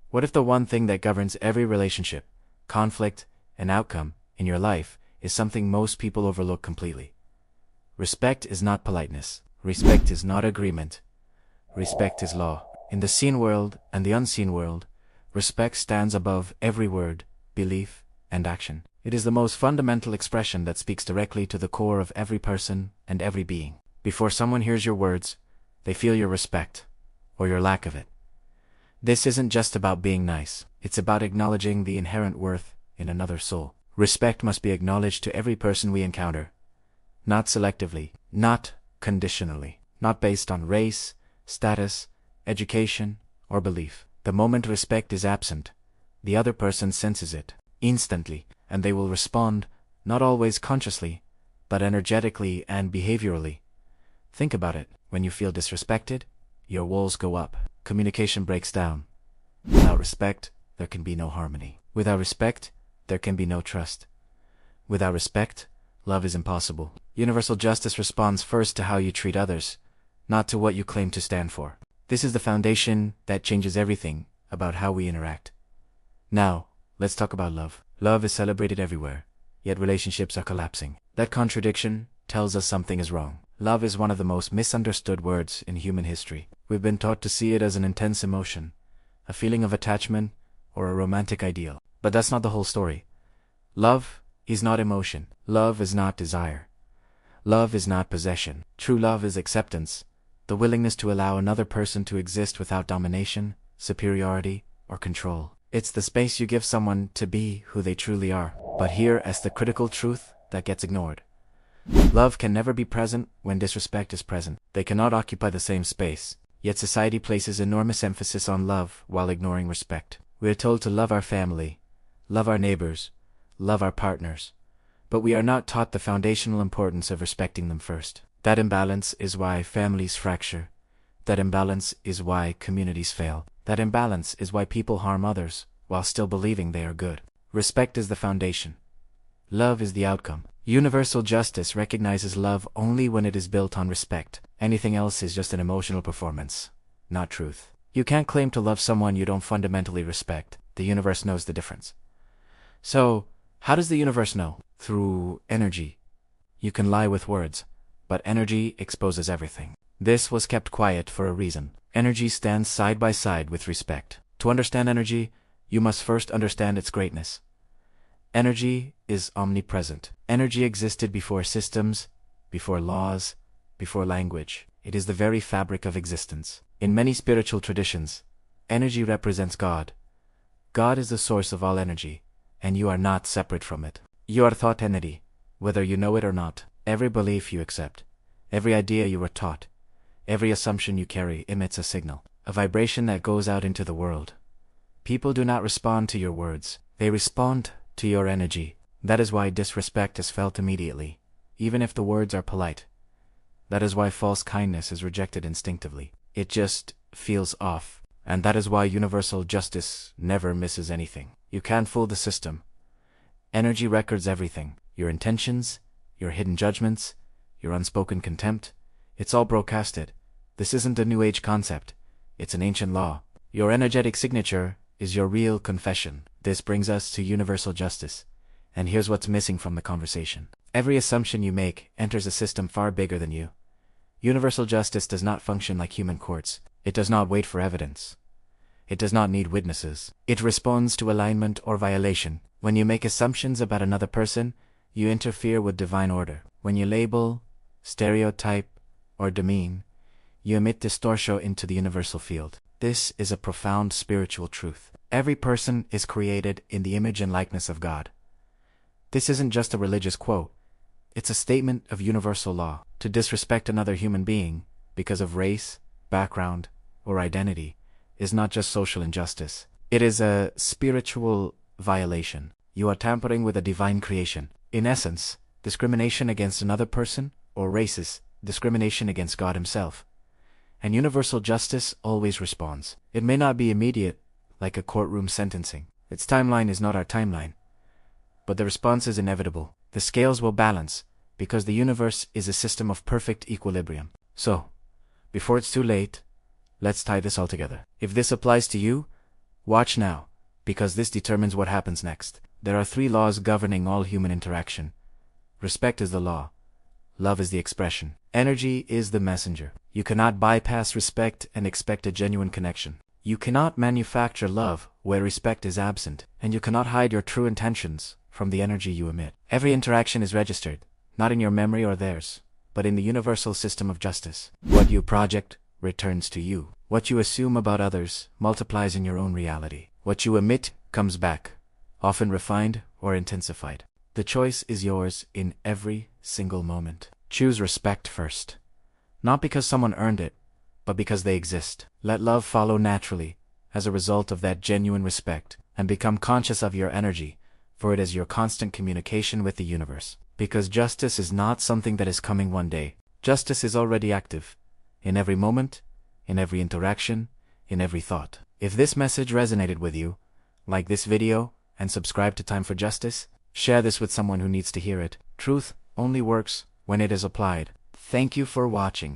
What if the one thing that governs every relationship, conflict, and outcome in your life is something most people overlook completely? Respect is not politeness. Respect is not agreement. Respect is law. In the seen world and the unseen world, respect stands above every word, belief, and action. It is the most fundamental expression that speaks directly to the core of every person and every being. Before someone hears your words, they feel your respect, or your lack of it. This isn't just about being nice. It's about acknowledging the inherent worth in another soul. Respect must be acknowledged to every person we encounter. Not selectively, not conditionally, not based on race, status, education, or belief. The moment respect is absent, the other person senses it instantly, and they will respond, not always consciously, but energetically and behaviorally. Think about it. When you feel disrespected, your walls go up. Communication breaks down. Without respect, there can be no harmony. Without respect, there can be no trust. Without respect, love is impossible. Universal justice responds first to how you treat others, not to what you claim to stand for. This is the foundation that changes everything about how we interact. Now, let's talk about love. Love is celebrated everywhere, yet relationships are collapsing. That contradiction tells us something is wrong. Love is one of the most misunderstood words in human history. We've been taught to see it as an intense emotion, a feeling of attachment, or a romantic ideal. But that's not the whole story. Love is not emotion. Love is not desire. Love is not possession. True love is acceptance, the willingness to allow another person to exist without domination, superiority, or control. It's the space you give someone to be who they truly are. But here is the critical truth that gets ignored. Love can never be present when disrespect is present. They cannot occupy the same space. Yet society places enormous emphasis on love while ignoring respect. We are told to love our family, love our neighbors, love our partners. But we are not taught the foundational importance of respecting them first. That imbalance is why families fracture. That imbalance is why communities fail. That imbalance is why people harm others while still believing they are good. Respect is the foundation. Love is the outcome. Universal justice recognizes love only when it is built on respect. Anything else is just an emotional performance, not truth. You can't claim to love someone you don't fundamentally respect. The universe knows the difference. So, how does the universe know? Through energy. You can lie with words, but energy exposes everything. This was kept quiet for a reason. Energy stands side by side with respect. To understand energy, you must first understand its greatness. Energy is omnipresent. Energy existed before systems, before laws, before language. It is the very fabric of existence. In many spiritual traditions, energy represents God. God is the source of all energy, and you are not separate from it. You are thought entity, whether you know it or not. Every belief you accept, every idea you were taught, every assumption you carry emits a signal, a vibration that goes out into the world. People do not respond to your words. They respond to your energy. That is why disrespect is felt immediately, even if the words are polite. That is why false kindness is rejected instinctively. It just feels off. And that is why universal justice never misses anything. You can't fool the system. Energy records everything. Your intentions, your hidden judgments, your unspoken contempt. It's all broadcasted. This isn't a new age concept. It's an ancient law. Your energetic signature is your real confession. This brings us to universal justice. And here's what's missing from the conversation. Every assumption you make enters a system far bigger than you. Universal justice does not function like human courts. It does not wait for evidence. It does not need witnesses. It responds to alignment or violation. When you make assumptions about another person, you interfere with divine order. When you label, stereotype, or demean, you emit distortion into the universal field. This is a profound spiritual truth. Every person is created in the image and likeness of God. This isn't just a religious quote. It's a statement of universal law. To disrespect another human being because of race, background, or identity is not just social injustice. It is a spiritual violation. You are tampering with a divine creation. In essence, discrimination against another person or race is discrimination against God himself. And universal justice always responds. It may not be immediate, like a courtroom sentencing. Its timeline is not our timeline. But the response is inevitable. The scales will balance, because the universe is a system of perfect equilibrium. So, before it's too late, let's tie this all together. If this applies to you, Watch now, because this determines what happens next. There are 3 laws governing all human interaction. Respect is the law. Love is the expression. Energy is the messenger. You cannot bypass respect and expect a genuine connection. You cannot manufacture love where respect is absent, and you cannot hide your true intentions from the energy you emit. Every interaction is registered, not in your memory or theirs, but in the universal system of justice. What you project returns to you. What you assume about others multiplies in your own reality. What you emit comes back, often refined or intensified. The choice is yours in every single moment. Choose respect first. Not because someone earned it, but because they exist. Let love follow naturally as a result of that genuine respect, and become conscious of your energy, for it is your constant communication with the universe. Because justice is not something that is coming one day. Justice is already active, in every moment, in every interaction, in every thought. If this message resonated with you, like this video and subscribe to Time for Justice. Share this with someone who needs to hear it. Truth only works when it is applied. Thank you for watching.